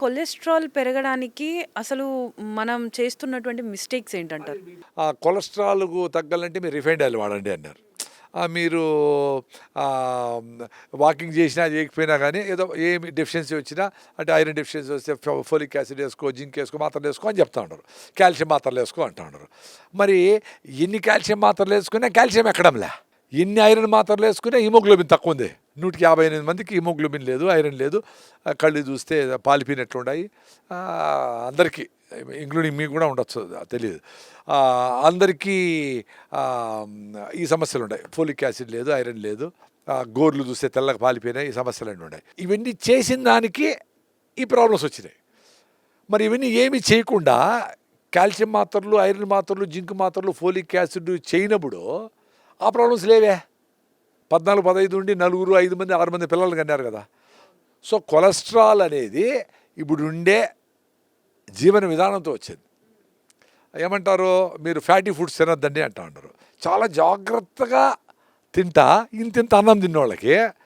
Cholesterol పెరగడానికి అసలు మనం చేస్తున్నటువంటి మిస్టేక్స్ ఏంటంటారు? ఆ కొలెస్ట్రాల్‌కు తగ్గాలంటే మీరు రిఫైన్డ్ ఆయిల్ వాడండి అన్నారు. మీరు వాకింగ్ చేసినా చేయకపోయినా కానీ ఏదో ఏమి డెఫిషియన్సీ వచ్చినా అంటే ఐరన్ డెఫిషియన్సీ వస్తే ఫోలిక్ యాసిడ్ వేసుకో, జింక్ వేసుకో, మాత్రలు వేసుకో అని చెప్తా ఉన్నారు. కాల్షియం మాత్రలు వేసుకో అంటా ఉన్నారు. మరి ఎన్ని కాల్షియం మాత్రలు వేసుకున్నా కాల్షియం ఎక్కడంలే. ఎన్ని ఐరన్ మాత్రలు వేసుకున్నా హిమోగ్లోబిన్ తక్కువ ఉంది. 158 మందికి హిమోగ్లోబిన్ లేదు, ఐరన్ లేదు. కళ్ళు చూస్తే పాలిపోయినట్లున్నాయి. అందరికీ ఇంక్లూడింగ్ మీకు కూడా ఉండొచ్చు, తెలియదు. అందరికీ ఈ సమస్యలు ఉన్నాయి. ఫోలిక్ యాసిడ్ లేదు, ఐరన్ లేదు, గోర్లు చూస్తే తెల్లగా పాలిపోయినాయి. ఈ సమస్యలు అన్నీ ఉన్నాయి. ఇవన్నీ చేసిన దానికి ఈ ప్రాబ్లమ్స్ వచ్చినాయి. మరి ఇవన్నీ ఏమి చేయకుండా కాల్షియం మాత్రలు, ఐరన్ మాత్రలు, జింక్ మాత్రలు, ఫోలిక్ యాసిడ్ చేయనప్పుడు ఆ ప్రాబ్లమ్స్ లేవే. 14, 15 ఉండి 4, 5 మంది, 6 మంది పిల్లలు కన్నారు కదా. సో కొలెస్ట్రాల్ అనేది ఇప్పుడు ఉండే జీవన విధానంతో వచ్చింది. ఏమంటారు, మీరు ఫ్యాటీ ఫుడ్స్ తినొద్దండి అంటా ఉంటారు. చాలా జాగ్రత్తగా తింటా ఇంత అన్నం తిన్నోళ్ళకి